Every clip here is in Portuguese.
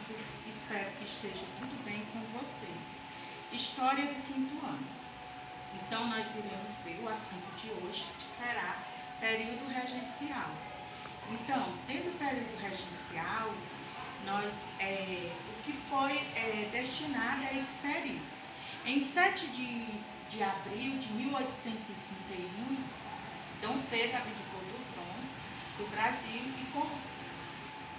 crianças, espero que esteja tudo bem com vocês. História do 5º ano. Então, nós iremos ver o assunto de hoje, que será período regencial. Então, dentro do período regencial, o que foi destinado a esse período. Em 7 de abril de 1831, Dom Pedro abdicou do trono do Brasil e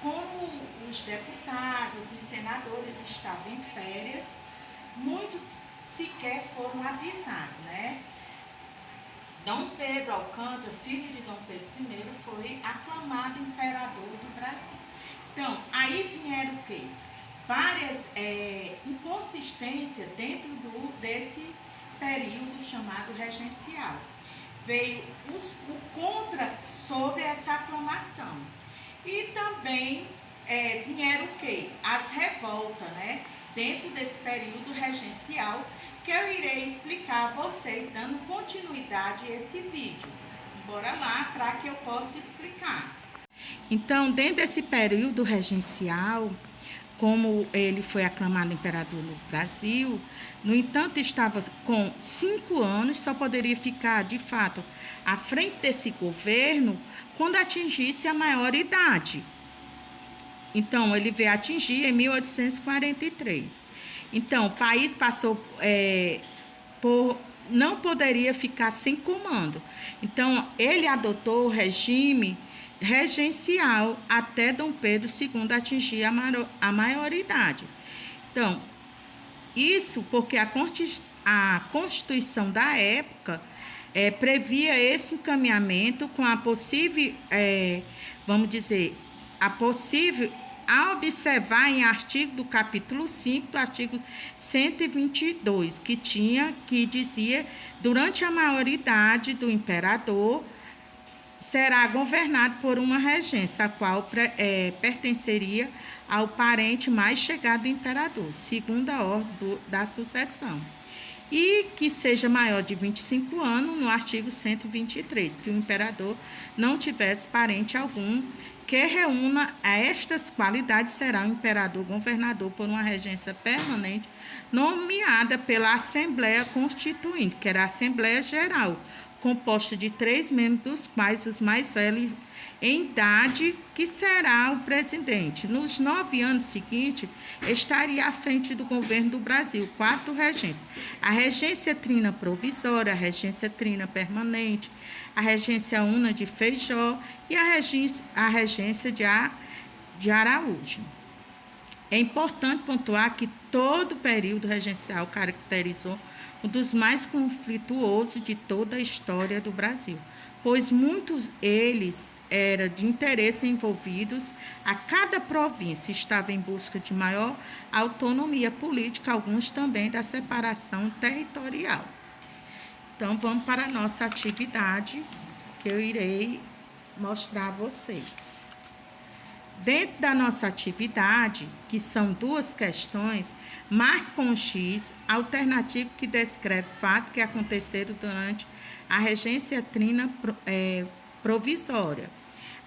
como os deputados e senadores estavam em férias, muitos sequer foram avisados, né? Dom Pedro Alcântara, filho de Dom Pedro I, foi aclamado imperador do Brasil. Então, aí vieram o quê? Várias inconsistências dentro desse período chamado regencial. Veio o contra sobre essa aclamação. E também vieram o quê? As revoltas, né? Dentro desse período regencial, que eu irei explicar a vocês, dando continuidade a esse vídeo. Bora lá para que eu possa explicar. Então, dentro desse período regencial, como ele foi aclamado imperador no Brasil, no entanto, estava com 5 anos, só poderia ficar, de fato, à frente desse governo quando atingisse a maioridade. Então, ele veio atingir em 1843. Então, o país passou não poderia ficar sem comando. Então, ele adotou o regime regencial até Dom Pedro II atingir a maioridade. Então, isso porque a Constituição da época previa esse encaminhamento com a possível, a observar em artigo do capítulo 5 do artigo 122, que dizia, durante a maioridade do imperador, será governado por uma regência, a qual pertenceria ao parente mais chegado do imperador, segundo a ordem da sucessão, e que seja maior de 25 anos, no artigo 123, que o imperador não tivesse parente algum que reúna a estas qualidades, será o imperador governador por uma regência permanente, nomeada pela Assembleia Constituinte, que era a Assembleia Geral, composta de 3 membros, dos quais os mais velhos em idade, que será o presidente. Nos 9 anos seguintes, estaria à frente do governo do Brasil 4 regências: a regência trina provisória, a regência trina permanente, a regência una de Feijó e a regência de Araújo. É importante pontuar que todo o período regencial caracterizou um dos mais conflituosos de toda a história do Brasil, pois muitos eles eram de interesse envolvidos. A cada província estava em busca de maior autonomia política, alguns também da separação territorial. Então, vamos para a nossa atividade, que eu irei mostrar a vocês. Dentro da nossa atividade, que são 2 questões, marque com X alternativo que descreve fatos que aconteceram durante a regência trina provisória.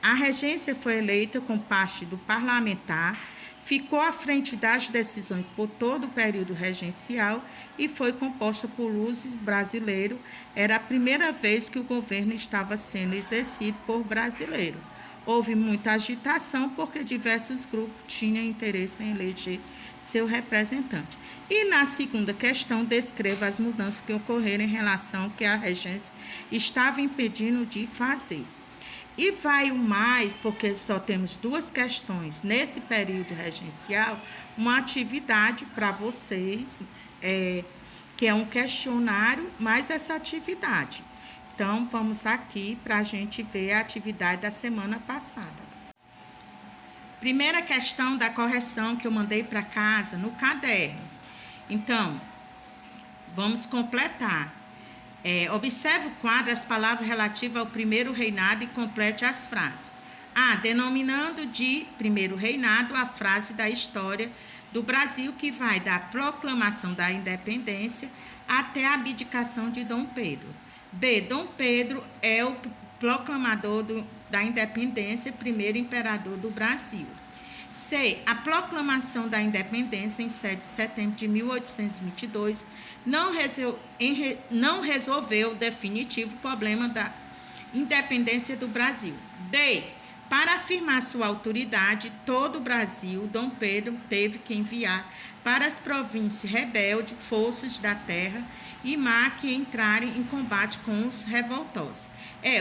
A regência foi eleita com parte do parlamentar, ficou à frente das decisões por todo o período regencial e foi composta por luzes brasileiros. Era a primeira vez que o governo estava sendo exercido por brasileiro. Houve muita agitação porque diversos grupos tinham interesse em eleger seu representante. E na segunda questão, descreva as mudanças que ocorreram em relação ao que a regência estava impedindo de fazer. E vai o mais, porque só temos 2 questões nesse período regencial, uma atividade para vocês, que é um questionário, mais essa atividade. Então, vamos aqui para a gente ver a atividade da semana passada. Primeira questão da correção que eu mandei para casa no caderno. Então, vamos completar. Observe o quadro, as palavras relativas ao primeiro reinado e complete as frases. A. Denominando de primeiro reinado a frase da história do Brasil que vai da proclamação da independência até a abdicação de Dom Pedro. B. Dom Pedro é o proclamador da independência, primeiro imperador do Brasil. C. A proclamação da independência em 7 de setembro de 1822 não resolveu o definitivo problema da independência do Brasil. D. Para afirmar sua autoridade, todo o Brasil, Dom Pedro teve que enviar para as províncias rebeldes forças da terra e mar que entrarem em combate com os revoltosos.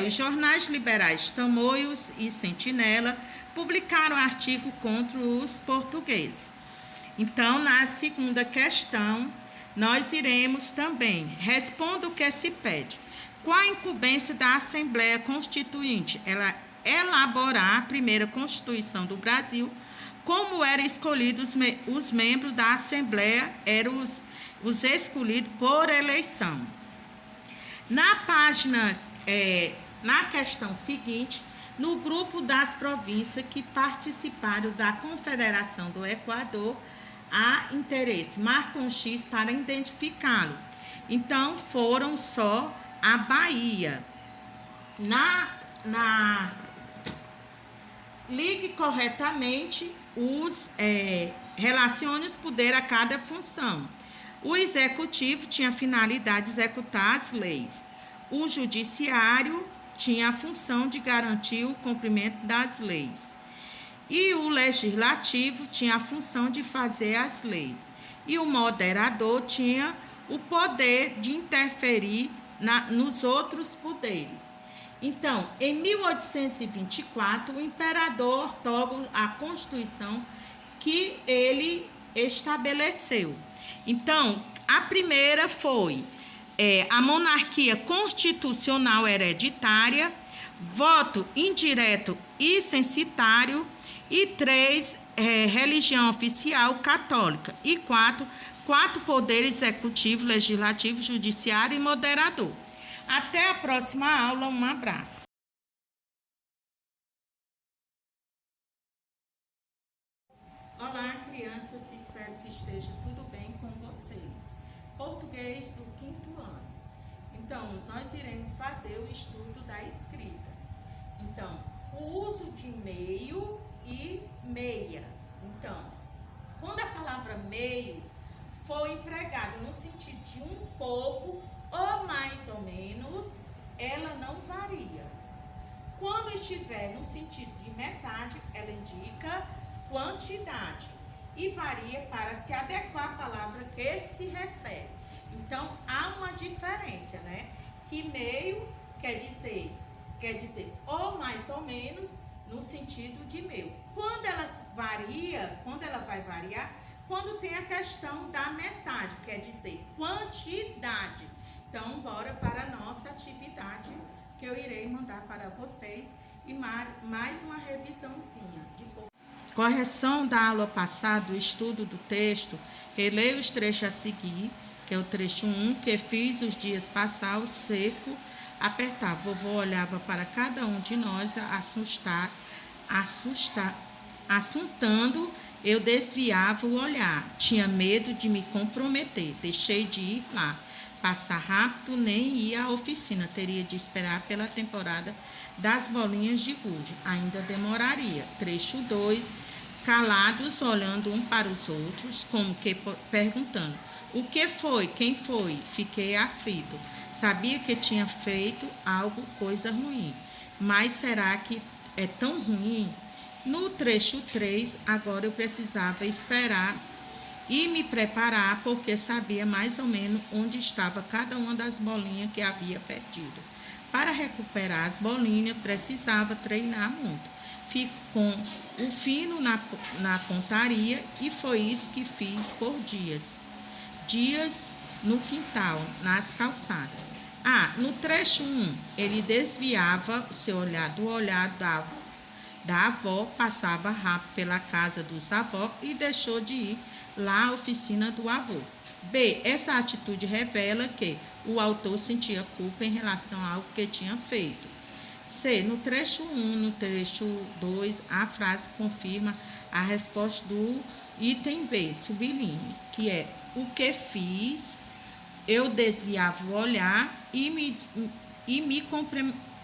Os jornais liberais Tamoios e Sentinela publicaram artigo contra os portugueses. Então, na segunda questão, nós iremos também, responda o que se pede. Qual a incumbência da Assembleia Constituinte? Ela elaborar a primeira Constituição do Brasil. Como eram escolhidos os membros da Assembleia, eram os escolhidos por eleição. Na página, na questão seguinte, no grupo das províncias que participaram da Confederação do Equador, há interesse, marca um X para identificá-lo. Então, foram só a Bahia. Ligue corretamente relacione os poderes a cada função. O executivo tinha a finalidade de executar as leis. O judiciário tinha a função de garantir o cumprimento das leis. E o legislativo tinha a função de fazer as leis. E o moderador tinha o poder de interferir nos outros poderes. Então, em 1824, o imperador ortoga a Constituição que ele estabeleceu. Então, a primeira foi a monarquia constitucional hereditária, voto indireto e censitário, e 3, religião oficial católica, e 4 poderes executivo, legislativo, judiciário e moderador. Até a próxima aula, um abraço. Olá, crianças, espero que esteja tudo bem com vocês. Português do 5º ano. Então, nós iremos fazer o estudo da escrita. Então, o uso de meio e meia. Então, quando a palavra meio for empregada no sentido de um pouco ou mais ou menos, ela não varia. Quando estiver no sentido de metade, ela indica quantidade e varia para se adequar à palavra que se refere. Então, há uma diferença, né? Que meio quer dizer ou mais ou menos no sentido de meio. Quando ela vai variar, quando tem a questão da metade, quer dizer quantidade. Então, bora para a nossa atividade que eu irei mandar para vocês e mais uma revisãozinha. Correção da aula passada, o estudo do texto, releia os trechos a seguir, que é o trecho 1, que fiz os dias passar o seco, apertar. Vovô olhava para cada um de nós, assuntando, eu desviava o olhar, tinha medo de me comprometer, deixei de ir lá. Passar rápido, nem ia à oficina, teria de esperar pela temporada das bolinhas de gude, ainda demoraria. Trecho 2, calados, olhando um para os outros, como que perguntando, o que foi, quem foi? Fiquei aflito, sabia que tinha feito coisa ruim, mas será que é tão ruim? No trecho 3, agora eu precisava esperar e me preparar, porque sabia mais ou menos onde estava cada uma das bolinhas que havia perdido. Para recuperar as bolinhas, precisava treinar muito. Fico com o fino na pontaria e foi isso que fiz por dias. Dias no quintal, nas calçadas. No trecho 1, ele desviava o seu olhar do olhar da avó, passava rápido pela casa dos avós e deixou de ir lá à oficina do avô. B. Essa atitude revela que o autor sentia culpa em relação a algo que tinha feito. C. No trecho 1, no trecho 2, a frase confirma a resposta do item B, sublinhe, que é o que fiz, eu desviava o olhar e me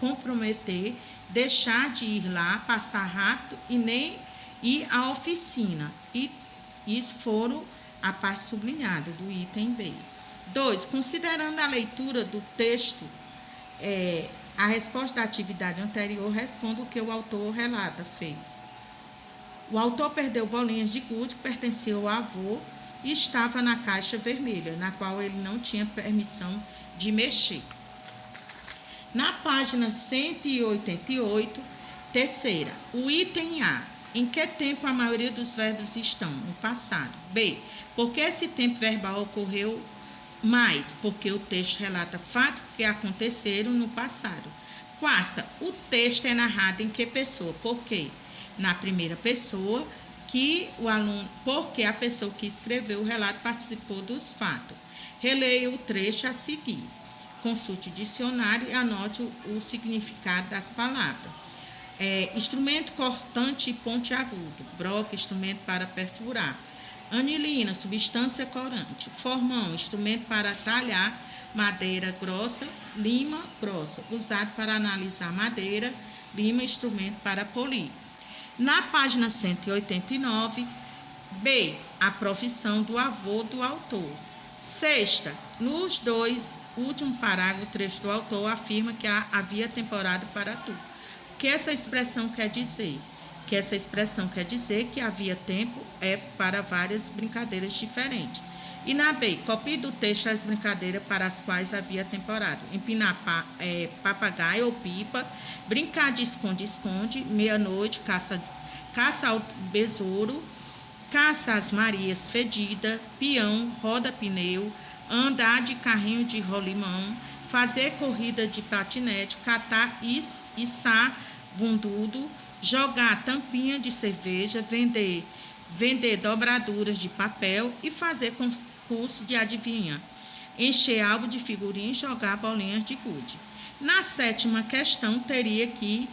comprometer, deixar de ir lá, passar rápido e a oficina. E isso foram a parte sublinhada do item B. 2. Considerando a leitura do texto, a resposta da atividade anterior responde o que o autor relata, fez. O autor perdeu bolinhas de gude que pertenciam ao avô e estava na caixa vermelha, na qual ele não tinha permissão de mexer. Na página 188, terceira, o item A. Em que tempo a maioria dos verbos estão? No passado. B. Porque esse tempo verbal ocorreu mais? Porque o texto relata fatos que aconteceram no passado. Quarta, o texto é narrado em que pessoa? Por quê? Na primeira pessoa, porque a pessoa que escreveu o relato participou dos fatos. Releia o trecho a seguir. Consulte o dicionário e anote o significado das palavras. Instrumento cortante e pontiagudo. Broca, instrumento para perfurar. Anilina, substância corante. Formão, instrumento para talhar madeira grossa. Lima, grossa, usado para analisar madeira. Lima, instrumento para polir. Na página 189, B, a profissão do avô do autor. Sexta, nos dois últimos parágrafos, o trecho do autor afirma que havia temporada para tudo. O que essa expressão quer dizer? Que essa expressão quer dizer que havia tempo para várias brincadeiras diferentes. E na B, copie do texto as brincadeiras para as quais havia temporada. Empinar papagaio ou pipa, brincar de esconde-esconde, meia-noite, caça ao besouro, caça às Marias fedida, peão, roda-pneu, andar de carrinho de rolimão, fazer corrida de patinete, catar içar bundudo, jogar tampinha de cerveja, vender dobraduras de papel e fazer concurso de adivinha, encher álbum de figurinha e jogar bolinhas de gude. Na sétima questão, teria que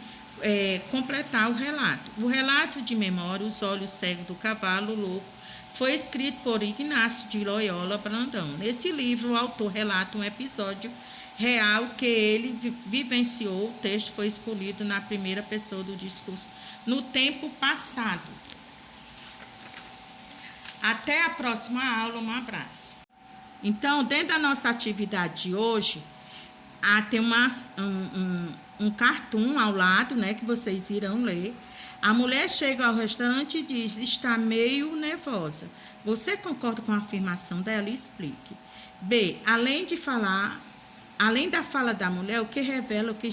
completar o relato. O relato de memória, Os Olhos Cegos do Cavalo Louco, foi escrito por Ignácio de Loyola Brandão. Nesse livro, o autor relata um episódio real que ele vivenciou. O texto foi escolhido na primeira pessoa do discurso no tempo passado. Até a próxima aula, um abraço. Então, dentro da nossa atividade de hoje, tem um cartoon ao lado, né, que vocês irão ler. A mulher chega ao restaurante e diz: está meio nervosa. Você concorda com a afirmação dela? Explique. B. Além da fala da mulher, o que revela que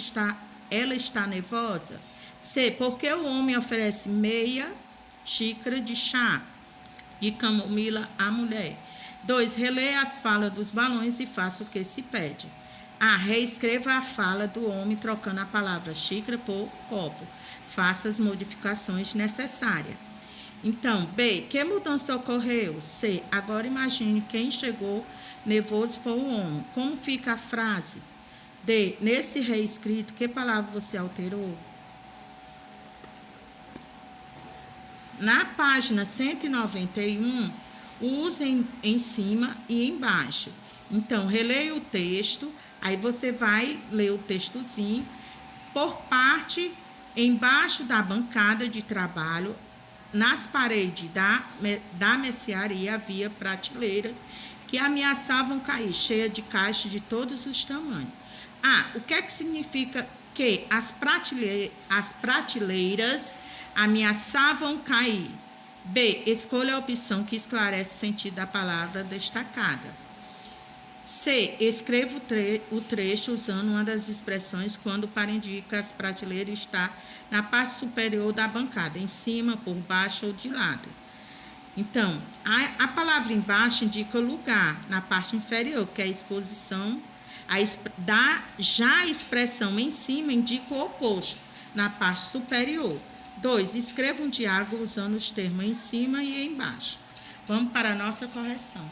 ela está nervosa? C. Porque o homem oferece meia xícara de chá de camomila à mulher. 2. Releia as falas dos balões e faça o que se pede. A. Reescreva a fala do homem trocando a palavra xícara por copo. Faça as modificações necessárias. Então, B. Que mudança ocorreu? C. Agora imagine quem chegou nervoso foi o homem. Como fica a frase? D. Nesse reescrito, que palavra você alterou? Na página 191, use em cima e embaixo. Então, releia o texto, aí você vai ler o textozinho. Por parte, embaixo da bancada de trabalho, nas paredes da mercearia havia prateleiras que ameaçavam cair, cheias de caixas de todos os tamanhos. O que é que significa que as prateleiras ameaçavam cair? B. Escolha a opção que esclarece o sentido da palavra destacada. C. Escreva o trecho usando uma das expressões quando para indicar as prateleiras está na parte superior da bancada, em cima, por baixo ou de lado. Então, a palavra embaixo indica lugar, na parte inferior, que é a exposição. Já a expressão em cima indica o oposto, na parte superior. 2. Escreva um diálogo usando os termos em cima e embaixo. Vamos para a nossa correção.